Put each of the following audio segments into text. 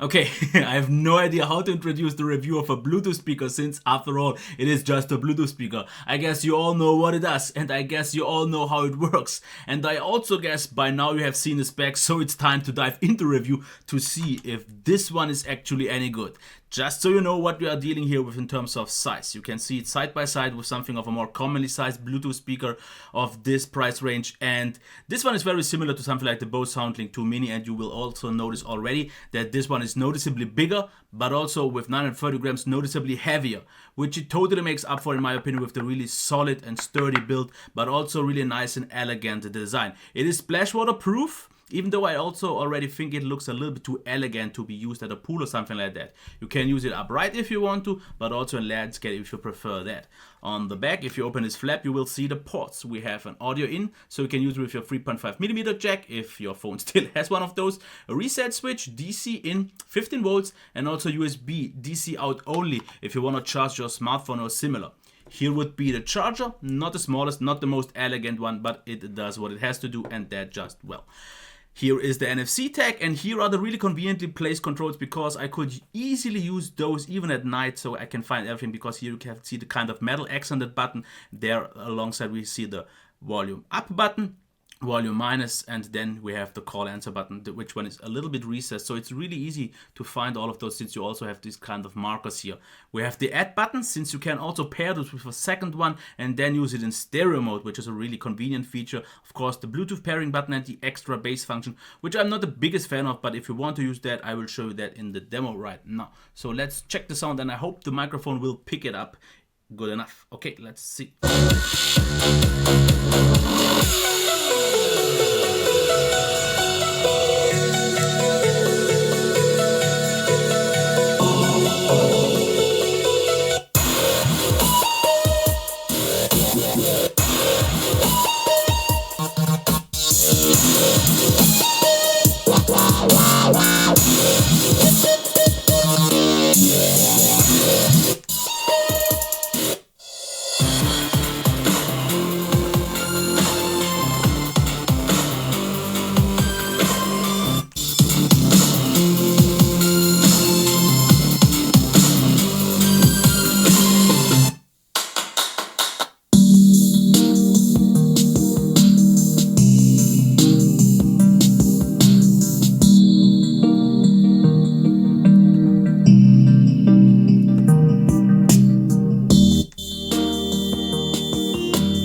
Okay, I have no idea how to introduce the review of a Bluetooth speaker since, after all, it is just a Bluetooth speaker. I guess you all know what it does, and I guess you all know how it works. And I also guess by now you have seen the specs, so it's time to dive into review to see if this one is actually any good. Just so you know what we are dealing here with in terms of size. You can see it side by side with something of a more commonly sized Bluetooth speaker of this price range. And this one is very similar to something like the Bose SoundLink 2 Mini, and you will also notice already that this one is noticeably bigger, but also with 930 grams noticeably heavier, which it totally makes up for in my opinion with the really solid and sturdy build, but also really nice and elegant design. It is splash waterproof, even though I also already think it looks a little bit too elegant to be used at a pool or something like that. You can use it upright if you want to, but also in landscape if you prefer that. On the back, if you open this flap, you will see the ports. We have an audio in, so you can use it with your 3.5mm jack if your phone still has one of those. A reset switch, DC in, 15 volts, and also USB DC out only if you want to charge your smartphone or similar. Here would be the charger, not the smallest, not the most elegant one, but it does what it has to do, and that just well. Here is the NFC tag, and here are the really conveniently placed controls, because I could easily use those even at night so I can find everything, because here you can see the kind of metal accented button. There alongside we see the volume up button, volume minus, and then we have the call answer button, which one is a little bit recessed, so it's really easy to find all of those since you also have these kind of markers here. We have the add button, since you can also pair this with a second one and then use it in stereo mode, which is a really convenient feature. Of course, the Bluetooth pairing button and the extra bass function, which I'm not the biggest fan of, but if you want to use that, I will show you that in the demo right now. So let's check the sound, and I hope the microphone will pick it up good enough. Okay, let's see.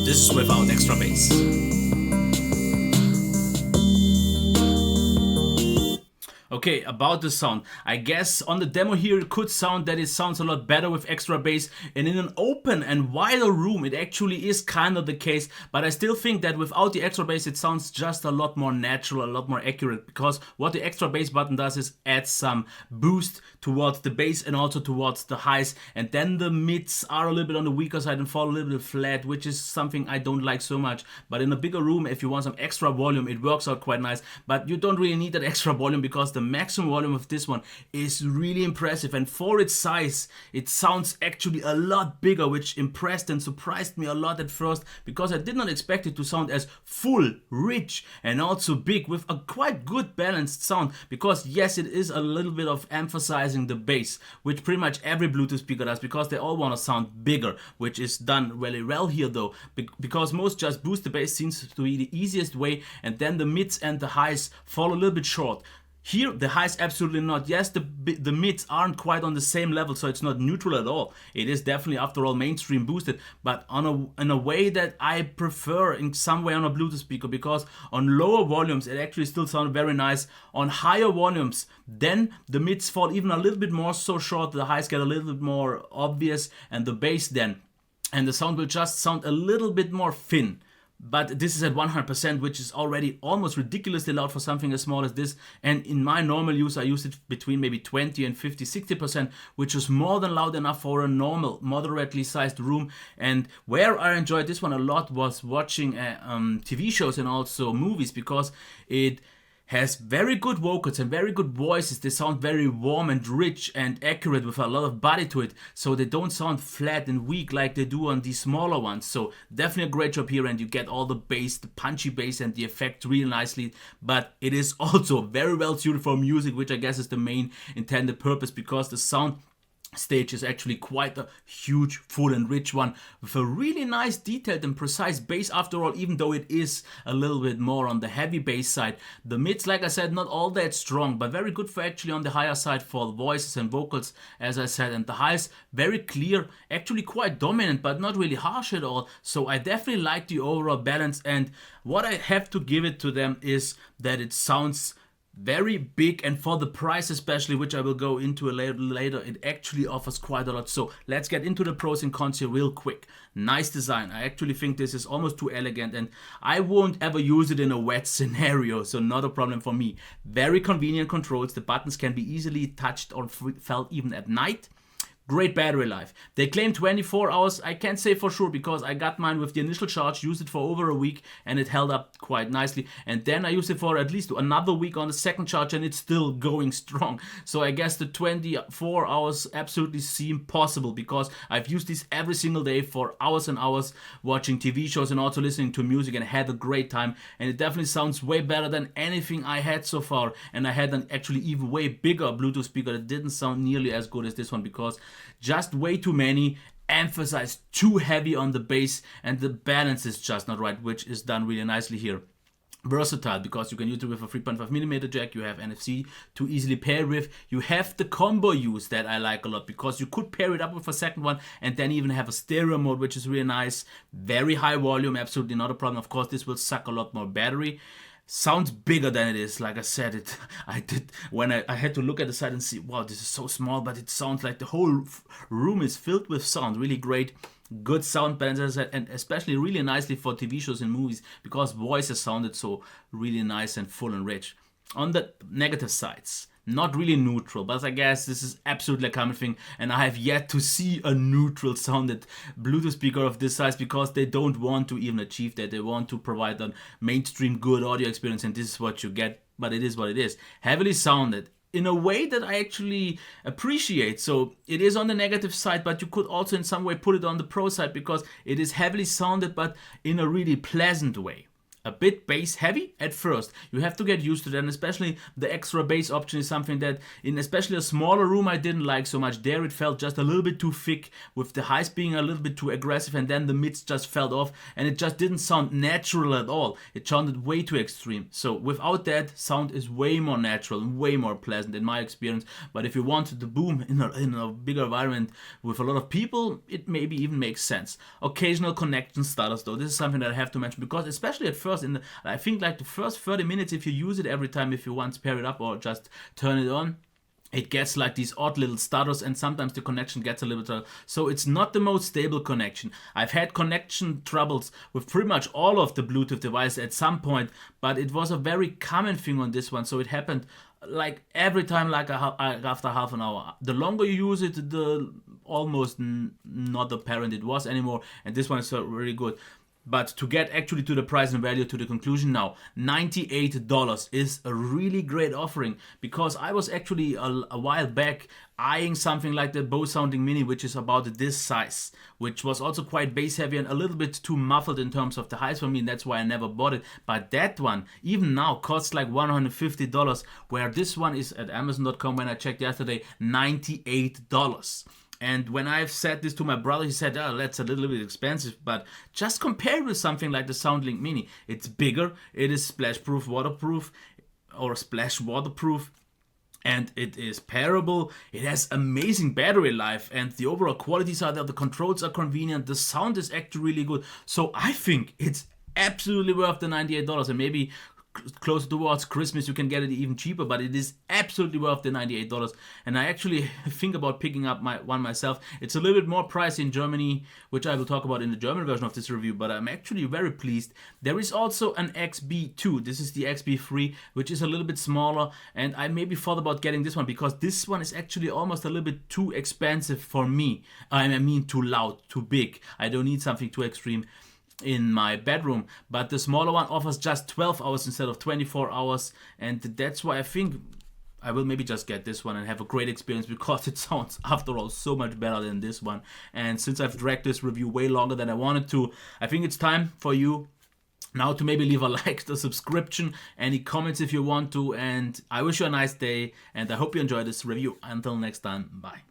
This is without extra bass. Okay, about the sound. I guess on the demo here it could sound that it sounds a lot better with extra bass, and in an open and wider room it actually is kind of the case, but I still think that without the extra bass it sounds just a lot more natural, a lot more accurate, because what the extra bass button does is add some boost towards the bass and also towards the highs, and then the mids are a little bit on the weaker side and fall a little bit flat, which is something I don't like so much. But in a bigger room, if you want some extra volume, it works out quite nice, but you don't really need that extra volume because the maximum volume of this one is really impressive, and for its size it sounds actually a lot bigger, which impressed and surprised me a lot at first, because I did not expect it to sound as full, rich, and also big, with a quite good balanced sound, because yes, it is a little bit of emphasizing the bass, which pretty much every Bluetooth speaker does, because they all want to sound bigger, which is done really well here though, because most just boost the bass seems to be the easiest way, and then the mids and the highs fall a little bit short. Here, the highs absolutely not. Yes, the mids aren't quite on the same level, so it's not neutral at all. It is definitely, after all, mainstream boosted, but in a way that I prefer in some way on a Bluetooth speaker, because on lower volumes, it actually still sounds very nice. On higher volumes, then the mids fall even a little bit more so short, the highs get a little bit more obvious, and the bass then, and the sound will just sound a little bit more thin. But this is at 100%, which is already almost ridiculously loud for something as small as this. And in my normal use, I use it between maybe 20 and 50, 60%, which is more than loud enough for a normal, moderately sized room. And where I enjoyed this one a lot was watching TV shows and also movies, because it has very good vocals and very good voices. They sound very warm and rich and accurate with a lot of body to it, so they don't sound flat and weak like they do on these smaller ones. So definitely a great job here, and you get all the bass, the punchy bass and the effect really nicely. But it is also very well suited for music, which I guess is the main intended purpose, because the sound stage is actually quite a huge, full and rich one with a really nice, detailed and precise bass. After all, even though it is a little bit more on the heavy bass side, the mids, like I said, not all that strong, but very good for actually on the higher side for voices and vocals, as I said. And the highs, very clear, actually quite dominant, but not really harsh at all. So I definitely like the overall balance, and what I have to give it to them is that it sounds very big, and for the price especially, which I will go into a later, it actually offers quite a lot. So let's get into the pros and cons here real quick. Nice design. I actually think this is almost too elegant, and I won't ever use it in a wet scenario, so not a problem for me. Very convenient controls. The buttons can be easily touched or felt even at night. Great battery life. They claim 24 hours. I can't say for sure because I got mine with the initial charge, used it for over a week, and it held up quite nicely. And then I used it for at least another week on the second charge, and it's still going strong. So I guess the 24 hours absolutely seem possible, because I've used this every single day for hours and hours, watching TV shows and also listening to music, and had a great time. And it definitely sounds way better than anything I had so far. And I had an actually even way bigger Bluetooth speaker that didn't sound nearly as good as this one, because just way too many, emphasize too heavy on the bass, and the balance is just not right, which is done really nicely here. Versatile, because you can use it with a 3.5mm jack, you have NFC to easily pair with, you have the combo use that I like a lot, because you could pair it up with a second one and then even have a stereo mode, which is really nice. Very high volume, absolutely not a problem. Of course, this will suck a lot more battery. Sounds bigger than it is. Like I said, I did when I had to look at the side and see, wow, this is so small, but it sounds like the whole room is filled with sound. Really great, good sound balance, as I said, and especially really nicely for TV shows and movies, because voices sounded so really nice and full and rich. On the negative sides, not really neutral, but I guess this is absolutely a common thing, and I have yet to see a neutral sounded Bluetooth speaker of this size, because they don't want to even achieve that. They want to provide a mainstream good audio experience, and this is what you get, but it is what it is. Heavily sounded in a way that I actually appreciate. So it is on the negative side, but you could also in some way put it on the pro side, because it is heavily sounded, but in a really pleasant way. A bit bass heavy at first. You have to get used to that, and especially the extra bass option is something that in especially a smaller room I didn't like so much. There it felt just a little bit too thick, with the highs being a little bit too aggressive, and then the mids just fell off, and it just didn't sound natural at all. It sounded way too extreme. So without that, sound is way more natural and way more pleasant in my experience. But if you want the boom in a bigger environment with a lot of people, it maybe even makes sense. Occasional connection stutters though. This is something that I have to mention, because especially at first, I think like the first 30 minutes, if you use it every time, if you once pair it up or just turn it on, it gets like these odd little stutters, and sometimes the connection gets a little bit, so it's not the most stable connection. I've had connection troubles with pretty much all of the Bluetooth devices at some point, but it was a very common thing on this one, so it happened like every time, like after half an hour. The longer you use it, the almost not apparent it was anymore, and this one is really good. But to get actually to the price and value, to the conclusion now, $98 is a really great offering, because I was actually a while back eyeing something like the Bose Sounding Mini, which is about this size, which was also quite bass heavy and a little bit too muffled in terms of the highs for me, and that's why I never bought it. But that one, even now, costs like $150, where this one is at Amazon.com, when I checked yesterday, $98. And when I've said this to my brother, he said, oh, that's a little bit expensive, but just compare with something like the SoundLink Mini. It's bigger, it is splash-proof, waterproof, or splash waterproof, and it is pairable. It has amazing battery life, and the overall qualities are there. The controls are convenient, the sound is actually really good. So I think it's absolutely worth the $98, and maybe closer towards Christmas you can get it even cheaper, but it is absolutely worth the $98. And I actually think about picking up one myself. It's a little bit more pricey in Germany, which I will talk about in the German version of this review, but I'm actually very pleased. There is also an XB2. This is the XB3, which is a little bit smaller, and I maybe thought about getting this one, because this one is actually almost a little bit too expensive for me. I mean, too loud, too big. I don't need something too extreme. in my bedroom, but the smaller one offers just 12 hours instead of 24 hours, and that's why I think I will maybe just get this one and have a great experience, because it sounds, after all, so much better than this one. And since I've dragged this review way longer than I wanted to, I think it's time for you now to maybe leave a like, the subscription, any comments if you want to, and I wish you a nice day, and I hope you enjoy this review. Until next time, bye.